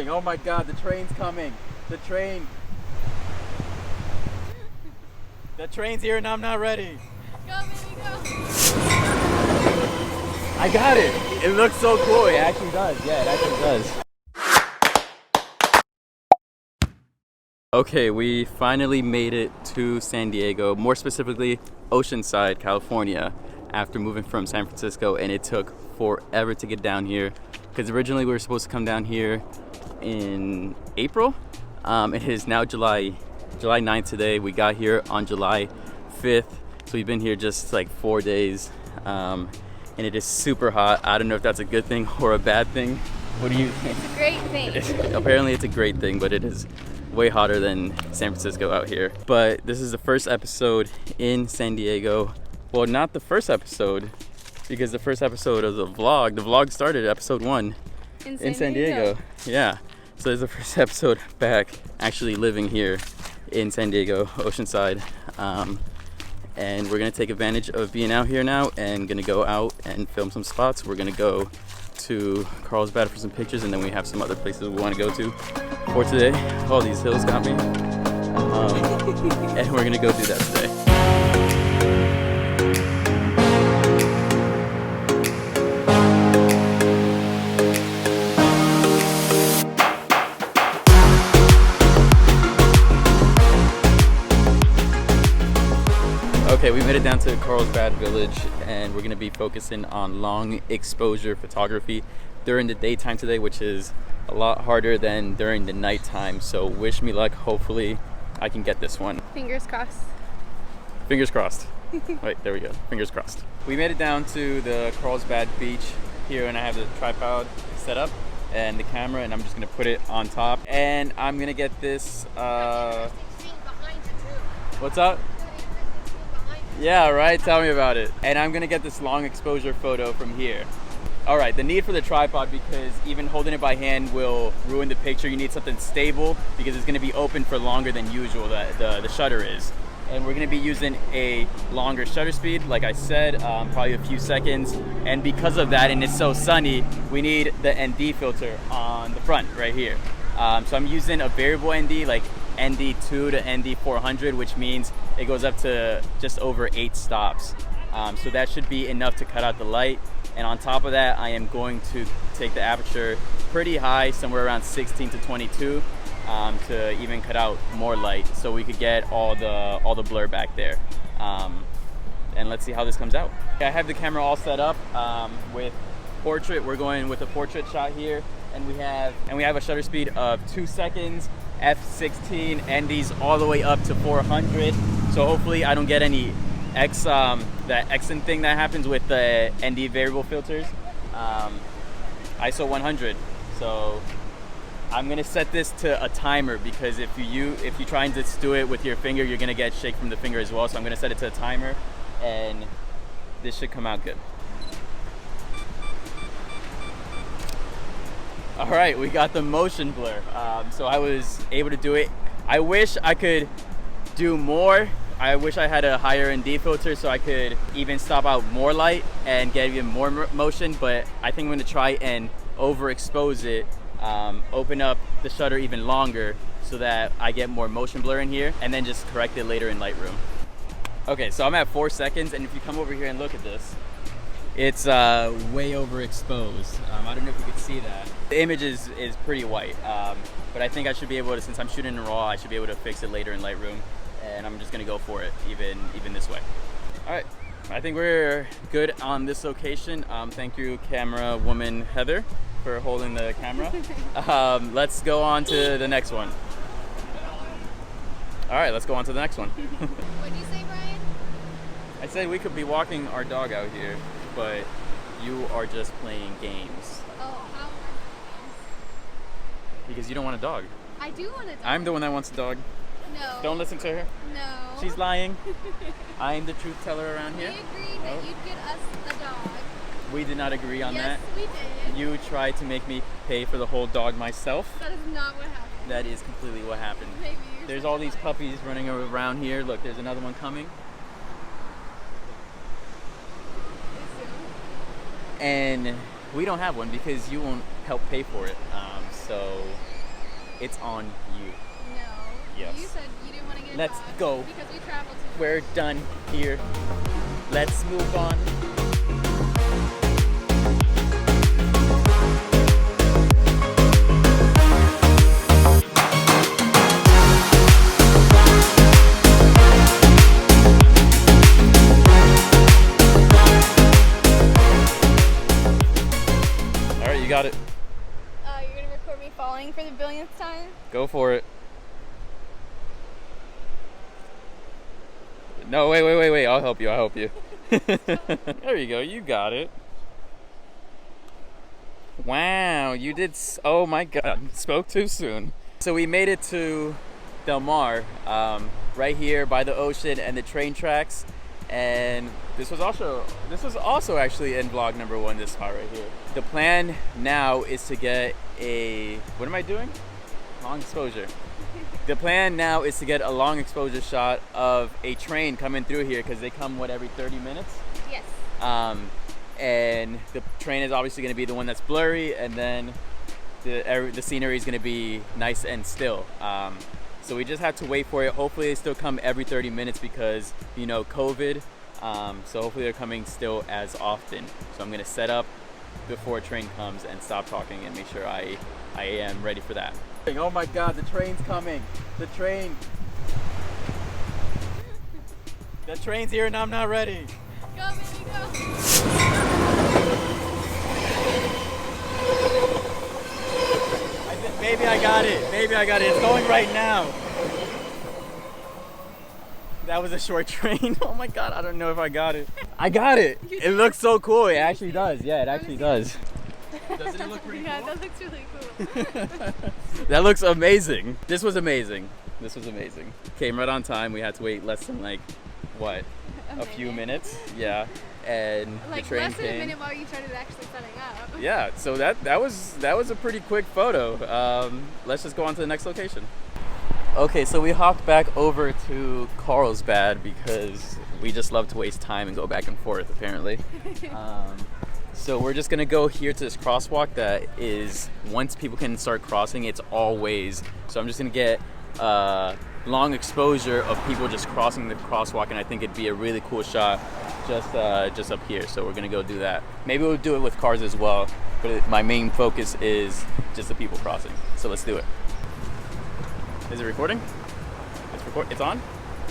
Oh my god, the train's coming. The train. The train's here and I'm not ready. Go, baby, go. I got it. It looks so cool. It actually does. Yeah, it actually does. Okay, we finally made it to San Diego, more specifically Oceanside, California, after moving from San Francisco, and it took forever to get down here because originally we were supposed to come down here in April. It is now July 9th today. We got here on July 5th, so we've been here just like 4 days, and it is super hot. I don't know if that's a good thing or a bad thing. What do you think? It's a great thing. Apparently it's a great thing, but it is way hotter than San Francisco out here. But this is the first episode in San Diego. Well, not the first episode, because the first episode of the vlog started at episode 1 in San Diego. Yeah, so this is the first episode back actually living here in San Diego, Oceanside. And we're gonna take advantage of being out here now and gonna go out and film some spots. We're gonna go to Carlsbad for some pictures, and then we have some other places we want to go to for today. All these hills got me, and we're gonna go do that today. Okay, we made it down to Carlsbad Village, and we're gonna be focusing on long exposure photography during the daytime today, which is a lot harder than during the nighttime. So wish me luck. Hopefully I can get this one. Fingers crossed. Fingers crossed. Wait, there we go. Fingers crossed. We made it down to the Carlsbad beach here, and I have the tripod set up and the camera, and I'm just gonna put it on top. And I'm gonna get this, what's up? Yeah, right, tell me about it. And I'm gonna get this long exposure photo from here. All right, the need for the tripod, because even holding it by hand will ruin the picture. You need something stable because it's gonna be open for longer than usual, the shutter is. And we're gonna be using a longer shutter speed, like I said, probably a few seconds. And because of that, and it's so sunny, we need the ND filter on the front right here. So I'm using a variable ND, like ND2 to ND400, which means it goes up to just over 8 stops. So that should be enough to cut out the light. And on top of that, I am going to take the aperture pretty high, somewhere around 16 to 22, to even cut out more light, so we could get all the blur back there. And let's see how this comes out. I have the camera all set up with portrait. We're going with a portrait shot here, and we have a shutter speed of 2 seconds, f16, NDs all the way up to 400. So hopefully I don't get any that Xing thing that happens with the ND variable filters. ISO 100. So I'm gonna set this to a timer, because if you try and just do it with your finger, you're gonna get shake from the finger as well. So I'm gonna set it to a timer, and this should come out good. All right, we got the motion blur. So I was able to do it. I wish I could do more. I wish I had a higher ND filter so I could even stop out more light and get even more motion, but I think I'm gonna try and overexpose it, open up the shutter even longer so that I get more motion blur in here, and then just correct it later in Lightroom. Okay, so I'm at 4 seconds, and if you come over here and look at this, it's way overexposed. I don't know if you could see that. The image is pretty white, but I think I should be able to, since I'm shooting in RAW, I should be able to fix it later in Lightroom, and I'm just gonna go for it, even this way. All right, I think we're good on this location. Thank you, camera woman Heather, for holding the camera. Let's go on to the next one. All right, let's go on to the next one. What'd you say, Brian? I said we could be walking our dog out here, but you are just playing games. Oh, how are Because you don't want a dog. I do want a dog. I'm the one that wants a dog. No. Don't listen to her. No. She's lying. I'm the truth teller around We here. agreed that you'd get us a dog. We did not agree on that. Yes, we did. You tried to make me pay for the whole dog myself. That is not what happened. That is completely what happened. Maybe you're There's such all a these liar. puppies running around here. Look, there's another one coming. And we don't have one because you won't help pay for it. So It's on you. No. Yes. You said you didn't want to get a Let's dog go. because we traveled too We're done here. Let's move on. All right, you got it. You're gonna record me falling for the billionth time? Go for it. No, wait. I'll help you. There you go. You got it. Wow, you did. Oh my God, spoke too soon. So we made it to Del Mar, right here by the ocean and the train tracks. And this was also actually in vlog number 1, this spot right here. The plan now is to get what am I doing? Long exposure. The plan now is to get a long exposure shot of a train coming through here because they come, every 30 minutes? Yes. And the train is obviously going to be the one that's blurry, and then the scenery is going to be nice and still. So we just have to wait for it. Hopefully they still come every 30 minutes because, COVID. So hopefully they're coming still as often. So I'm going to set up before a train comes and stop talking and make sure I am ready for that. Oh my God, the train's coming. The train's here and I'm not ready. Go, baby, go. Maybe I got it. It's going right now. That was a short train. Oh my God, I don't know if I got it. I got it. It looks so cool. It actually does. Yeah, it actually does. Doesn't it look pretty cool? Yeah, that looks really cool. That looks amazing. This was amazing. Came right on time. We had to wait less than a few minutes. Yeah. And the train less than came. a minute while you started actually setting up. Yeah, so that was a pretty quick photo. Let's just go on to the next location. Okay, so we hopped back over to Carlsbad because we just love to waste time and go back and forth, apparently. So we're just gonna go here to this crosswalk that is, once people can start crossing, it's all ways. So I'm just gonna get long exposure of people just crossing the crosswalk, and I think it'd be a really cool shot just up here. So we're gonna go do that. Maybe we'll do it with cars as well, but my main focus is just the people crossing. So let's do it. Is it recording? It's on?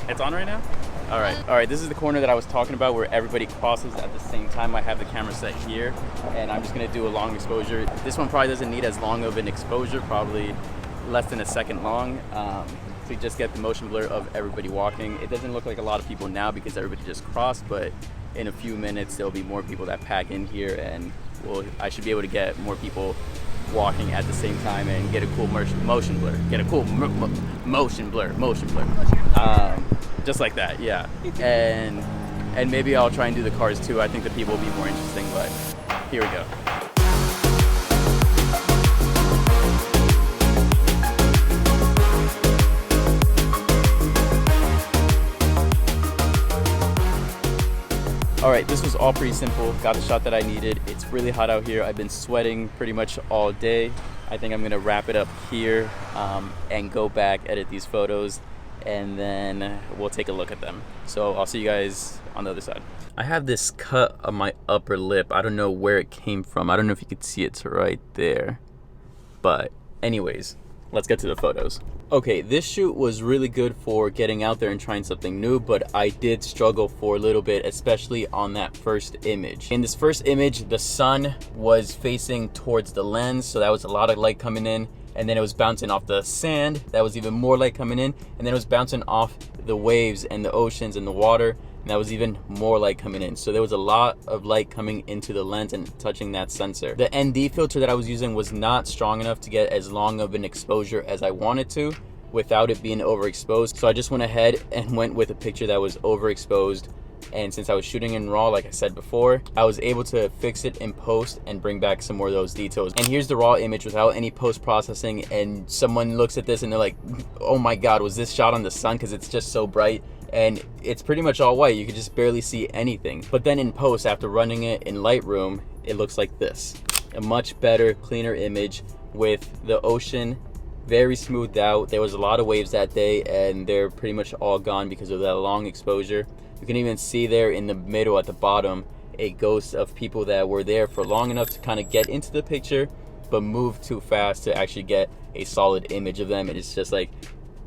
It's on right now? All right, this is the corner that I was talking about where everybody crosses at the same time. I have the camera set here, and I'm just gonna do a long exposure. This one probably doesn't need as long of an exposure, probably less than a second long, to just get the motion blur of everybody walking. It doesn't look like a lot of people now because everybody just crossed, but in a few minutes there'll be more people that pack in here, and I should be able to get more people walking at the same time and get a cool motion blur. Get a cool motion blur. Just like that, yeah. And maybe I'll try and do the cars too. I think the people will be more interesting, but here we go. All right, this was all pretty simple. Got the shot that I needed. It's really hot out here. I've been sweating pretty much all day. I think I'm gonna wrap it up here and go back, edit these photos, and then we'll take a look at them. So I'll see you guys on the other side. I have this cut on my upper lip. I don't know where it came from. I don't know if you could see it's right there. But anyways, let's get to the photos. Okay, this shoot was really good for getting out there and trying something new, but I did struggle for a little bit, especially on that first image. In this first image, the sun was facing towards the lens, so that was a lot of light coming in, and then it was bouncing off the sand. That was even more light coming in, and then it was bouncing off the waves and the oceans and the water, and that was even more light coming in. So there was a lot of light coming into the lens and touching that sensor. The ND filter that I was using was not strong enough to get as long of an exposure as I wanted to without it being overexposed. So I just went ahead and went with a picture that was overexposed. And since I was shooting in RAW, like I said before, I was able to fix it in post and bring back some more of those details. And here's the raw image without any post-processing, and someone looks at this and they're like, oh my God, was this shot on the sun? Because it's just so bright. And it's pretty much all white. You could just barely see anything. But then in post, after running it in Lightroom, it looks like this. A much better, cleaner image with the ocean, very smoothed out. There was a lot of waves that day, and they're pretty much all gone because of that long exposure. You can even see there in the middle at the bottom a ghost of people that were there for long enough to kind of get into the picture, but move too fast to actually get a solid image of them. And it's just like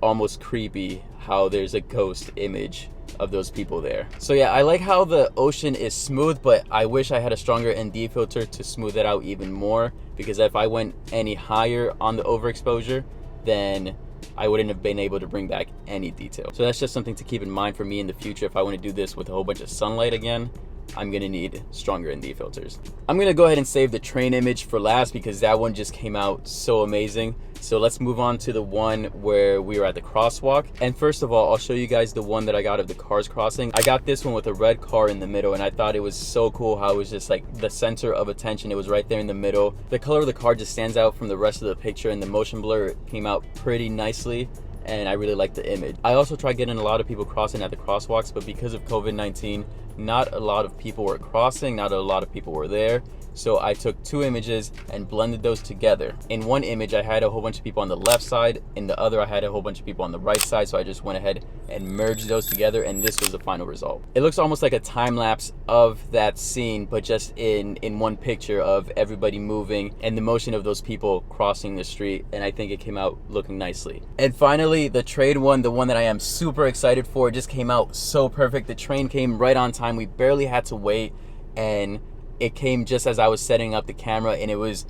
almost creepy how there's a ghost image of those people there. So yeah, I like how the ocean is smooth, but I wish I had a stronger ND filter to smooth it out even more, because if I went any higher on the overexposure, then I wouldn't have been able to bring back any detail. So that's just something to keep in mind for me in the future. If I want to do this with a whole bunch of sunlight again, I'm gonna need stronger ND filters. I'm gonna go ahead and save the train image for last because that one just came out so amazing. So let's move on to the one where we were at the crosswalk. And first of all, I'll show you guys the one that I got of the cars crossing. I got this one with a red car in the middle, and I thought it was so cool how it was just like the center of attention. It was right there in the middle. The color of the car just stands out from the rest of the picture, and the motion blur came out pretty nicely, and I really like the image. I also tried getting a lot of people crossing at the crosswalks, but because of COVID-19, not a lot of people were crossing, not a lot of people were there. So I took two images and blended those together. In one image, I had a whole bunch of people on the left side. In the other, I had a whole bunch of people on the right side. So I just went ahead and merged those together, and this was the final result. It looks almost like a time lapse of that scene, but just in one picture of everybody moving and the motion of those people crossing the street. And I think it came out looking nicely. And finally, the train one, the one that I am super excited for, just came out so perfect. The train came right on time. We barely had to wait, and it came just as I was setting up the camera, and it was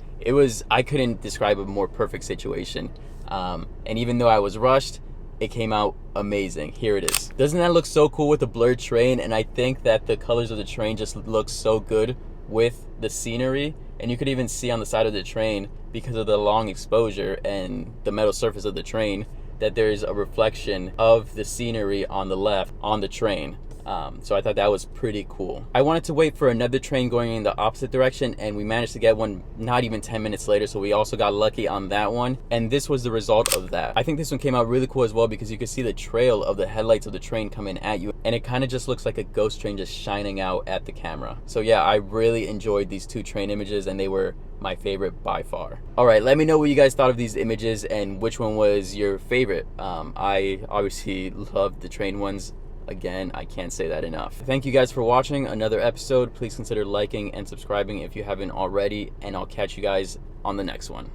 I couldn't describe a more perfect situation. And even though I was rushed, it came out amazing. Here it is. Doesn't that look so cool with the blurred train? And I think that the colors of the train just look so good with the scenery. And you could even see on the side of the train, because of the long exposure and the metal surface of the train, that there's a reflection of the scenery on the left on the train. So I thought that was pretty cool. I wanted to wait for another train going in the opposite direction, and we managed to get one not even 10 minutes later, so we also got lucky on that one, and this was the result of that. I think this one came out really cool as well because you can see the trail of the headlights of the train coming at you, and it kind of just looks like a ghost train just shining out at the camera. So yeah, I really enjoyed these two train images, and they were my favorite by far. All right, let me know what you guys thought of these images and which one was your favorite. I obviously loved the train ones. Again, I can't say that enough. Thank you guys for watching another episode. Please consider liking and subscribing if you haven't already, and I'll catch you guys on the next one.